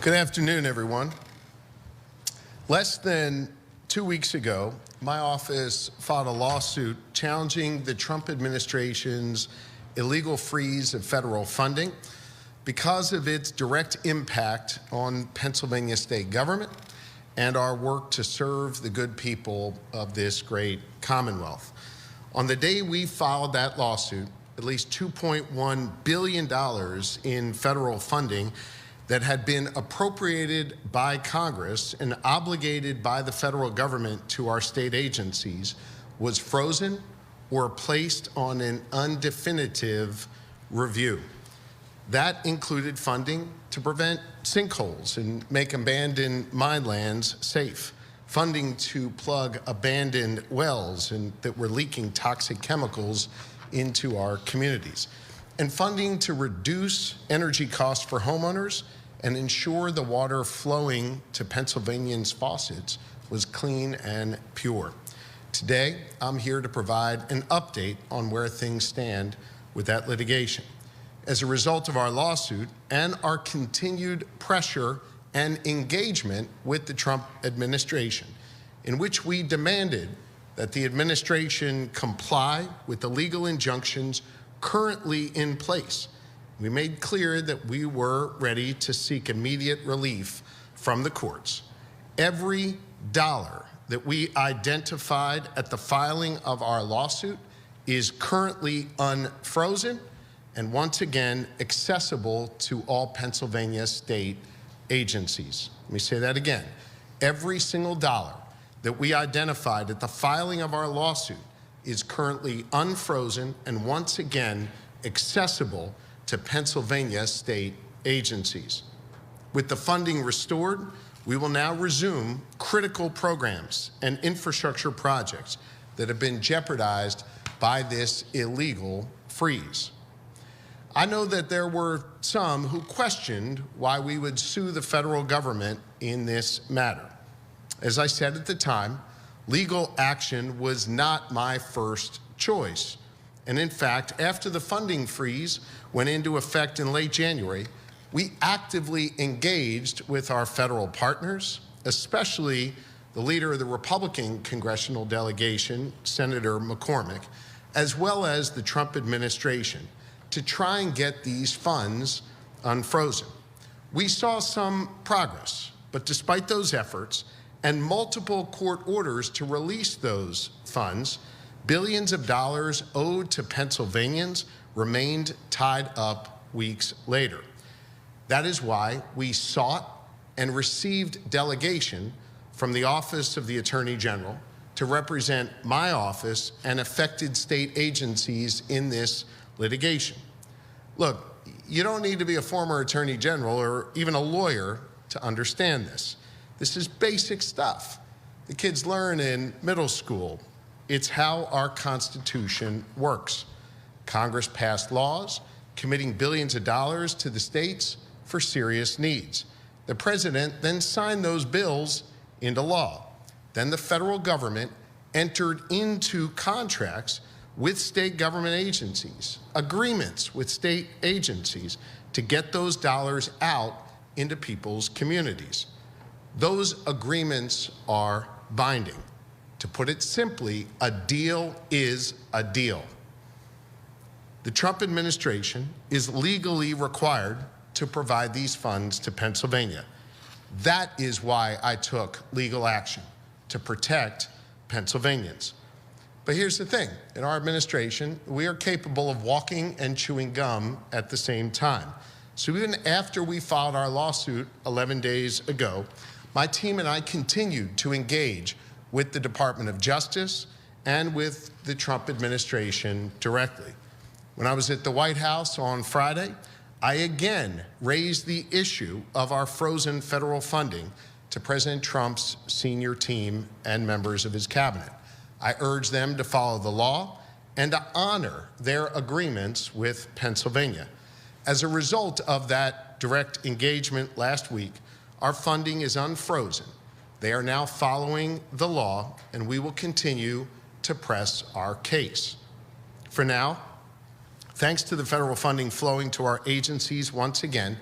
Good afternoon, everyone. Less than 2 weeks ago, my office filed a lawsuit challenging the Trump administration's illegal freeze of federal funding because of its direct impact on Pennsylvania state government and our work to serve the good people of this great Commonwealth. On the day we filed that lawsuit, at least $2.1 billion in federal funding that had been appropriated by Congress and obligated by the federal government to our state agencies was frozen or placed on an undefinitive review. That included funding to prevent sinkholes and make abandoned minelands safe, funding to plug abandoned wells that were leaking toxic chemicals into our communities, and funding to reduce energy costs for homeowners and ensure the water flowing to Pennsylvanians' faucets was clean and pure. Today, I'm here to provide an update on where things stand with that litigation. As a result of our lawsuit and our continued pressure and engagement with the Trump administration, in which we demanded that the administration comply with the legal injunctions currently in place, we made clear that we were ready to seek immediate relief from the courts. Every dollar that we identified at the filing of our lawsuit is currently unfrozen and once again accessible to all Pennsylvania state agencies. Let me say that again. Every single dollar that we identified at the filing of our lawsuit is currently unfrozen and once again accessible to Pennsylvania state agencies. With the funding restored, we will now resume critical programs and infrastructure projects that have been jeopardized by this illegal freeze. I know that there were some who questioned why we would sue the federal government in this matter. As I said at the time, legal action was not my first choice. And in fact, after the funding freeze went into effect in late January, we actively engaged with our federal partners, especially the leader of the Republican congressional delegation, Senator McCormick, as well as the Trump administration, to try and get these funds unfrozen. We saw some progress, but despite those efforts and multiple court orders to release those funds, billions of dollars owed to Pennsylvanians remained tied up weeks later. That is why we sought and received delegation from the Office of the Attorney General to represent my office and affected state agencies in this litigation. Look, you don't need to be a former Attorney General or even a lawyer to understand this. This is basic stuff the kids learn in middle school. It's how our Constitution works. Congress passed laws committing billions of dollars to the states for serious needs. The president then signed those bills into law. Then the federal government entered into contracts with state government agencies, agreements with state agencies to get those dollars out into people's communities. Those agreements are binding. To put it simply, a deal is a deal. The Trump administration is legally required to provide these funds to Pennsylvania. That is why I took legal action, to protect Pennsylvanians. But here's the thing, in our administration, we are capable of walking and chewing gum at the same time. So even after we filed our lawsuit 11 days ago, my team and I continued to engage with the Department of Justice and with the Trump administration directly. When I was at the White House on Friday, I again raised the issue of our frozen federal funding to President Trump's senior team and members of his cabinet. I urged them to follow the law and to honor their agreements with Pennsylvania. As a result of that direct engagement last week, our funding is unfrozen. They are now following the law, and we will continue to press our case. For now, thanks to the federal funding flowing to our agencies once again,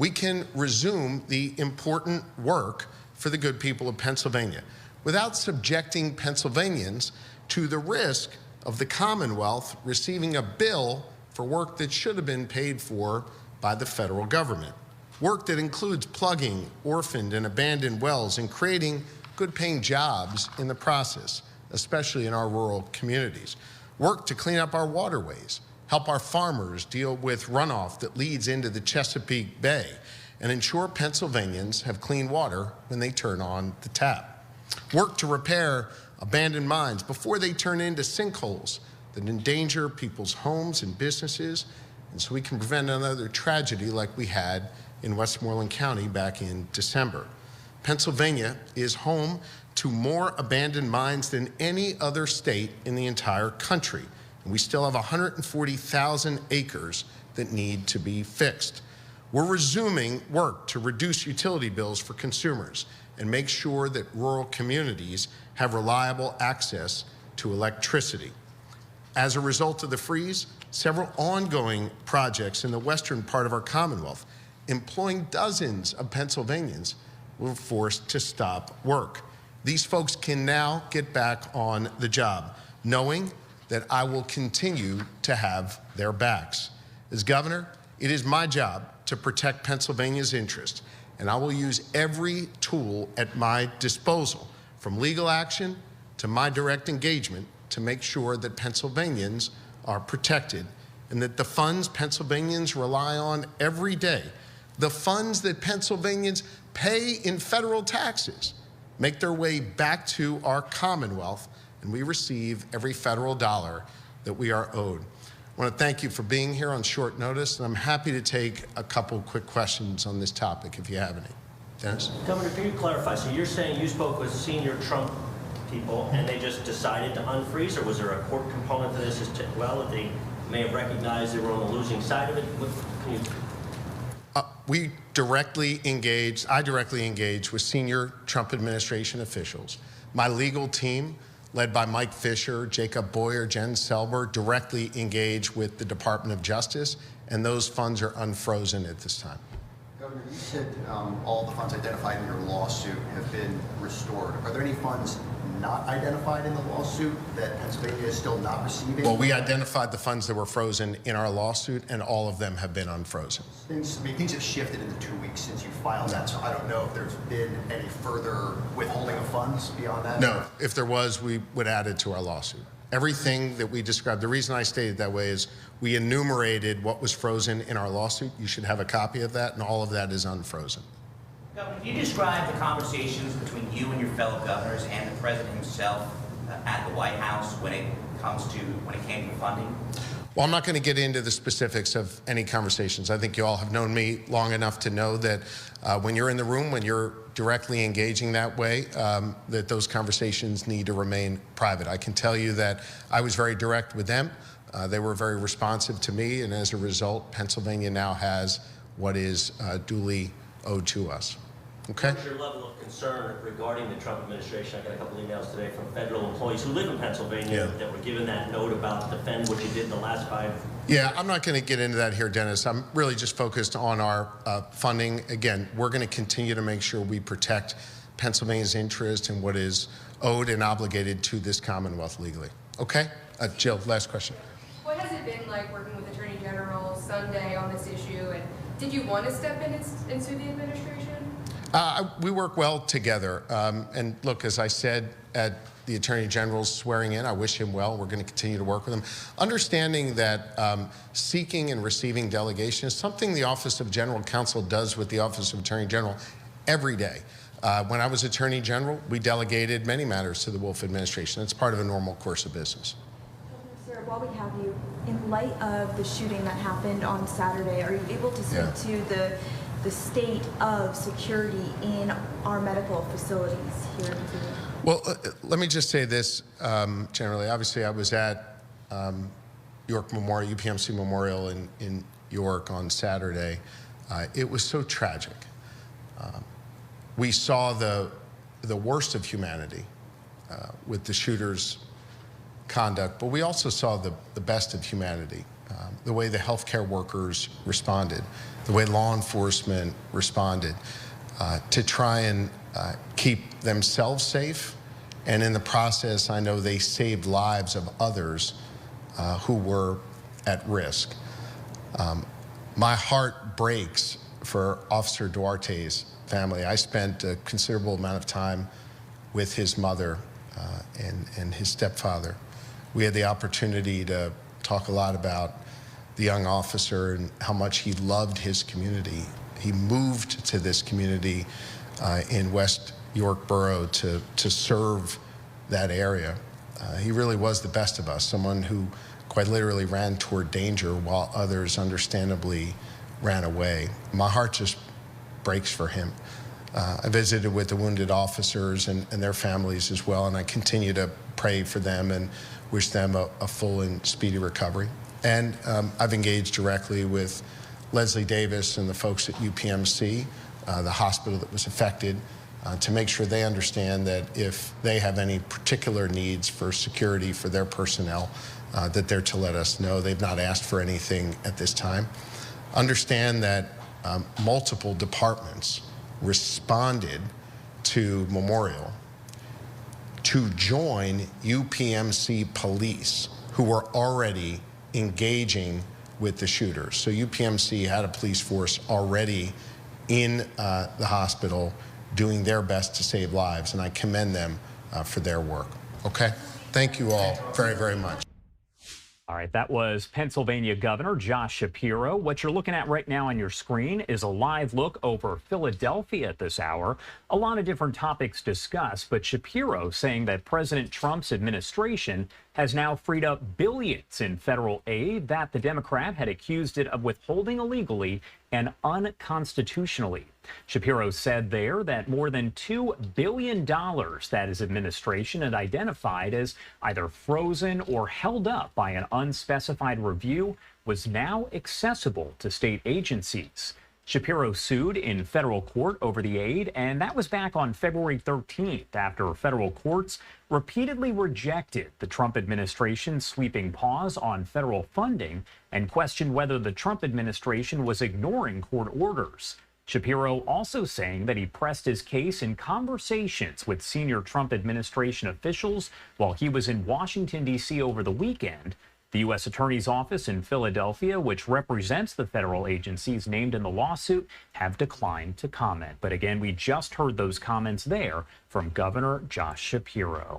we can resume the important work for the good people of Pennsylvania without subjecting Pennsylvanians to the risk of the Commonwealth receiving a bill for work that should have been paid for by the federal government. Work that includes plugging orphaned and abandoned wells and creating good-paying jobs in the process, especially in our rural communities. Work to clean up our waterways, help our farmers deal with runoff that leads into the Chesapeake Bay, and ensure Pennsylvanians have clean water when they turn on the tap. Work to repair abandoned mines before they turn into sinkholes that endanger people's homes and businesses, and so we can prevent another tragedy like we had in Westmoreland County back in December. Pennsylvania is home to more abandoned mines than any other state in the entire country, and we still have 140,000 acres that need to be fixed. We're resuming work to reduce utility bills for consumers and make sure that rural communities have reliable access to electricity. As a result of the freeze, several ongoing projects in the western part of our Commonwealth, employing dozens of Pennsylvanians, were forced to stop work. These folks can now get back on the job, knowing that I will continue to have their backs. As governor, it is my job to protect Pennsylvania's interest, and I will use every tool at my disposal, from legal action to my direct engagement, to make sure that Pennsylvanians are protected and that the funds Pennsylvanians rely on every day, the funds that Pennsylvanians pay in federal taxes, make their way back to our Commonwealth, and we receive every federal dollar that we are owed. I want to thank you for being here on short notice, and I'm happy to take a couple quick questions on this topic if you have any. Dennis? Governor, can you clarify? So you're saying you spoke with senior Trump people and they just decided to unfreeze, or was there a court component to this as to, well, that they may have recognized they were on the losing side of it? Can you... I directly engaged with senior Trump administration officials. My legal team, led by Mike Fisher, Jacob Boyer, Jen Selber, directly engaged with the Department of Justice, and those funds are unfrozen at this time. Governor, you said all the funds identified in your lawsuit have been restored. Are there any funds not identified in the lawsuit that Pennsylvania is still not receiving? Well, we identified the funds that were frozen in our lawsuit, and all of them have been unfrozen. Things have shifted in the 2 weeks since you filed that, so I don't know if there's been any further withholding of funds beyond that. No, if there was, we would add it to our lawsuit. Everything that we described, the reason I stated that way is we enumerated what was frozen in our lawsuit. You should have a copy of that, and all of that is unfrozen. Governor, can you describe the conversations between you and your fellow governors and the president himself at the White House when it came to funding? Well, I'm not going to get into the specifics of any conversations. I think you all have known me long enough to know that when you're in the room, when you're directly engaging that way, that those conversations need to remain private. I can tell you that I was very direct with them. They were very responsive to me, and as a result, Pennsylvania now has what is duly owed to us. Okay? What's your level of concern regarding the Trump administration? I got a couple emails today from federal employees who live in Pennsylvania that were given that note about defend what you did in the last 5 years. Yeah, I'm not going to get into that here, Dennis. I'm really just focused on our funding. Again, we're going to continue to make sure we protect Pennsylvania's interest in what is owed and obligated to this Commonwealth legally. Okay? Jill, last question. What has it been like working with Attorney General Sunday on this issue, and did you want to step in and sue the administration? We work well together. And look, as I said at the Attorney General's swearing in, I wish him well. We're going to continue to work with him. Understanding that seeking and receiving delegation is something the Office of General Counsel does with the Office of Attorney General every day. When I was Attorney General, we delegated many matters to the Wolf administration. It's part of a normal course of business. Sir, while we have you, in light of the shooting that happened on Saturday, are you able to speak to the state of security in our medical facilities here in Pennsylvania? Well, let me just say this generally. Obviously, I was at York Memorial, UPMC Memorial in York on Saturday. It was so tragic. We saw the worst of humanity with the shooter's conduct, but we also saw the best of humanity the way the healthcare workers responded, the way law enforcement responded, to try and keep themselves safe. And in the process, I know they saved lives of others who were at risk. My heart breaks for Officer Duarte's family. I spent a considerable amount of time with his mother and his stepfather. We had the opportunity to talk a lot about the young officer and how much he loved his community. He moved to this community in West York Borough to serve that area. He really was the best of us, someone who quite literally ran toward danger while others understandably ran away. My heart just breaks for him. I visited with the wounded officers and their families as well, and I continue to pray for them and wish them a full and speedy recovery. And I've engaged directly with Leslie Davis and the folks at UPMC, the hospital that was affected, to make sure they understand that if they have any particular needs for security for their personnel, that they're to let us know. They've not asked for anything at this time. Understand that multiple departments responded to Memorial to join UPMC police who were already engaging with the shooters. So UPMC had a police force already in the hospital doing their best to save lives, and I commend them for their work. Okay? Thank you all very, very much. All right, that was Pennsylvania Governor Josh Shapiro. What you're looking at right now on your screen is a live look over Philadelphia at this hour. A lot of different topics discussed, but Shapiro saying that President Trump's administration has now freed up billions in federal aid that the Democrat had accused it of withholding illegally and unconstitutionally. Shapiro said there that more than $2 billion that his administration had identified as either frozen or held up by an unspecified review was now accessible to state agencies. Shapiro sued in federal court over the aid, and that was back on February 13th after federal courts repeatedly rejected the Trump administration's sweeping pause on federal funding and questioned whether the Trump administration was ignoring court orders. Shapiro also saying that he pressed his case in conversations with senior Trump administration officials while he was in Washington, D.C. over the weekend. The U.S. Attorney's Office in Philadelphia, which represents the federal agencies named in the lawsuit, have declined to comment. But again, we just heard those comments there from Governor Josh Shapiro.